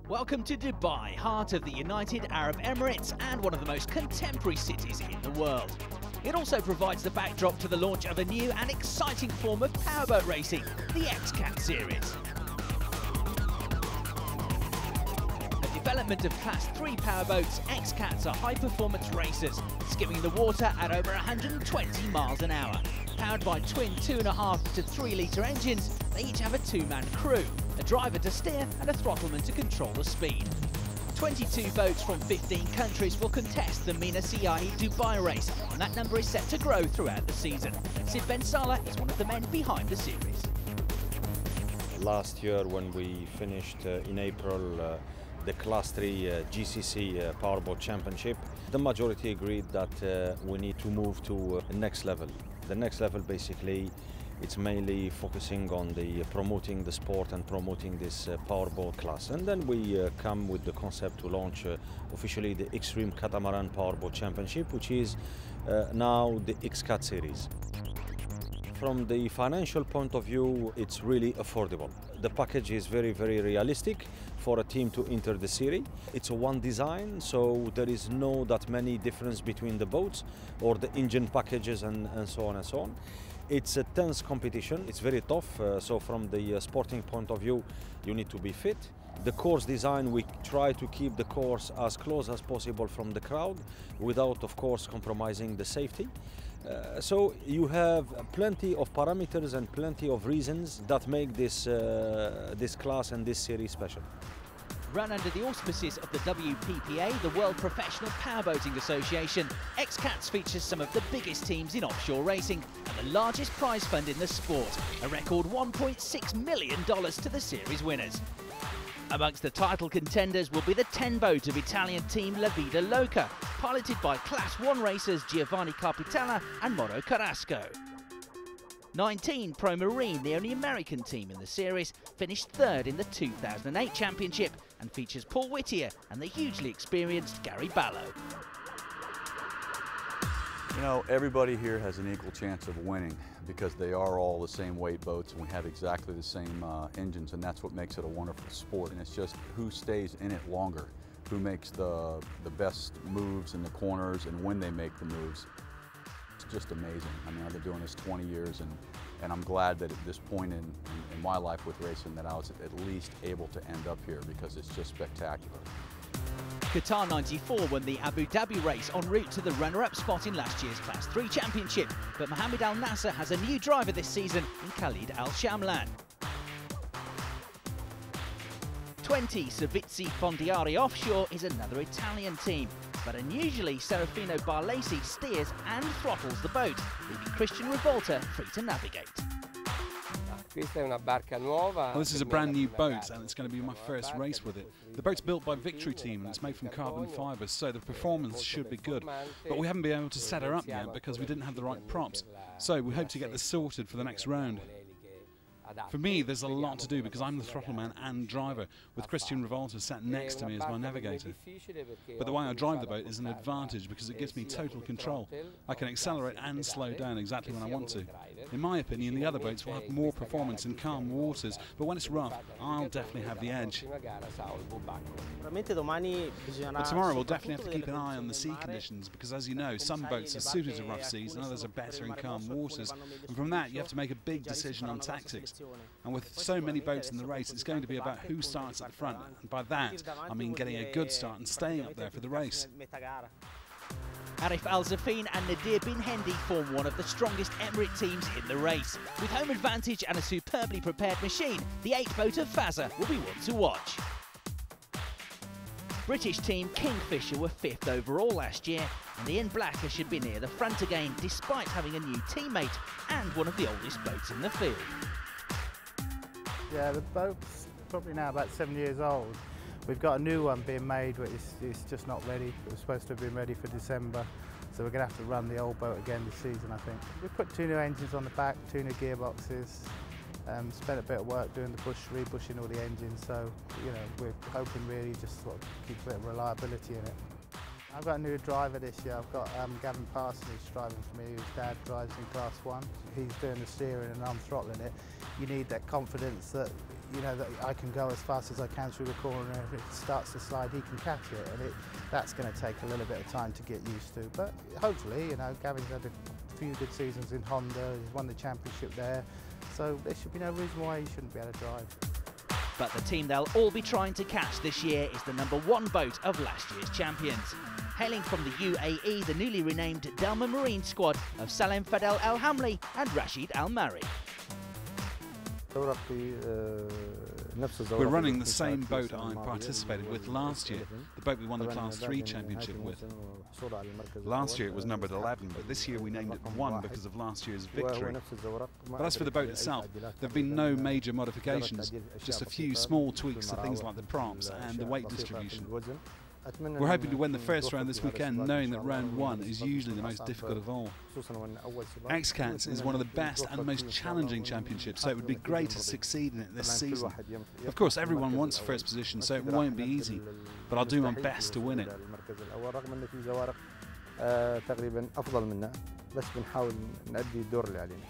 Welcome to Dubai, heart of the United Arab Emirates and one of the most contemporary cities in the world. It also provides the backdrop to the launch of a new and exciting form of powerboat racing, the XCAT series. A development of Class 3 powerboats, XCATs are high-performance racers, skimming the water at over 120 miles an hour. Powered by twin 2.5 to 3 litre engines, they each have a two-man crew, a driver to steer and a throttleman to control the speed. 22 boats from 15 countries will contest the Mina Seyahi Dubai race, and that number is set to grow throughout the season. Sid Ben Salah is one of the men behind the series. Last year when we finished in April the Class 3 GCC Powerboat Championship, the majority agreed that we need to move to the next level. The next level basically, it's mainly focusing on the promoting the sport and promoting this powerboat class. And then we come with the concept to launch officially the Extreme Catamaran Powerboat Championship, which is now the XCAT series. From the financial point of view, it's really affordable. The package is very, very realistic for a team to enter the series. It's a one design, so there is no that many difference between the boats or the engine packages and so on and so on. It's a tense competition, it's very tough, so from the sporting point of view, you need to be fit. The course design, we try to keep the course as close as possible from the crowd without, of course, compromising the safety. So you have plenty of parameters and plenty of reasons that make this, this class and this series special. Run under the auspices of the WPPA, the World Professional Powerboating Association, XCATs features some of the biggest teams in offshore racing and the largest prize fund in the sport, a record $1.6 million to the series winners. Amongst the title contenders will be the 10-boat of Italian team La Vida Loca, piloted by Class 1 racers Giovanni Carpitella and Mauro Carrasco. 19 Pro Marine, the only American team in the series, finished third in the 2008 championship and features Paul Whittier and the hugely experienced Gary Ballo. You know, everybody here has an equal chance of winning because they are all the same weight boats and we have exactly the same engines, and that's what makes it a wonderful sport. And it's just who stays in it longer, who makes the best moves in the corners and when they make the moves. It's just amazing. I mean, I've been doing this 20 years and I'm glad that at this point in my life with racing that I was at least able to end up here because it's just spectacular. Qatar 94 won the Abu Dhabi race en route to the runner-up spot in last year's Class 3 championship, but Mohammed Al Nasser has a new driver this season in Khalid Al Shamlan. 20 Servizi Fondiari Offshore is another Italian team, but unusually Serafino Barlesi steers and throttles the boat, leaving Christian Rivolta free to navigate. Well, this is a brand new boat and it's going to be my first race with it. The boat's built by Victory Team and it's made from carbon fibres, so the performance should be good. But we haven't been able to set her up yet because we didn't have the right props. So we hope to get this sorted for the next round. For me, there's a lot to do because I'm the throttle man and driver, with Christian Rivolta sat next to me as my navigator. But the way I drive the boat is an advantage because it gives me total control. I can accelerate and slow down exactly when I want to. In my opinion, the other boats will have more performance in calm waters, but when it's rough, I'll definitely have the edge. But tomorrow we'll definitely have to keep an eye on the sea conditions because, as you know, some boats are suited to rough seas and others are better in calm waters. And from that, you have to make a big decision on tactics. And with so many boats in the race, it's going to be about who starts at the front. And by that, I mean getting a good start and staying up there for the race. Arif Al Zafin and Nadir Bin Hendi form one of the strongest Emirate teams in the race. With home advantage and a superbly prepared machine, the 8-boat of Fazza will be one to watch. British team Kingfisher were 5th overall last year, and the Ian Blacker should be near the front again, despite having a new teammate and one of the oldest boats in the field. Yeah, the boat's probably now about 7 years old. We've got a new one being made, but it's just not ready. It was supposed to have been ready for December, so we're going to have to run the old boat again this season, I think. We put 2 new engines on the back, 2 new gearboxes, spent a bit of work doing the rebushing all the engines, so we're hoping really just sort of keep a bit of reliability in it. I've got a new driver this year. I've got Gavin Parsons who's driving for me, whose dad drives in Class 1. He's doing the steering and I'm throttling it. You need that confidence that, that I can go as fast as I can through the corner, and if it starts to slide, he can catch it, and that's going to take a little bit of time to get used to. But hopefully, Gavin's had a few good seasons in Honda, he's won the championship there, so there should be no reason why he shouldn't be able to drive. But the team they'll all be trying to catch this year is the #1 boat of last year's champions. Hailing from the UAE, the newly renamed Delma Marine squad of Salem Fadel Al Hamli and Rashid Al Mari. We're running the same boat I participated with last year, the boat we won the Class 3 championship with. Last year it was numbered 11, but this year we named it 1 because of last year's victory. But as for the boat itself, there have been no major modifications, just a few small tweaks to things like the props and the weight distribution. We're hoping to win the first round this weekend, knowing that round 1 is usually the most difficult of all. XCAT is one of the best and most challenging championships, so it would be great to succeed in it this season. Of course, everyone wants first position, so it won't be easy, but I'll do my best to win it. تقريبا أفضل منا، بس بنحاول نأدي الدور اللي علينا.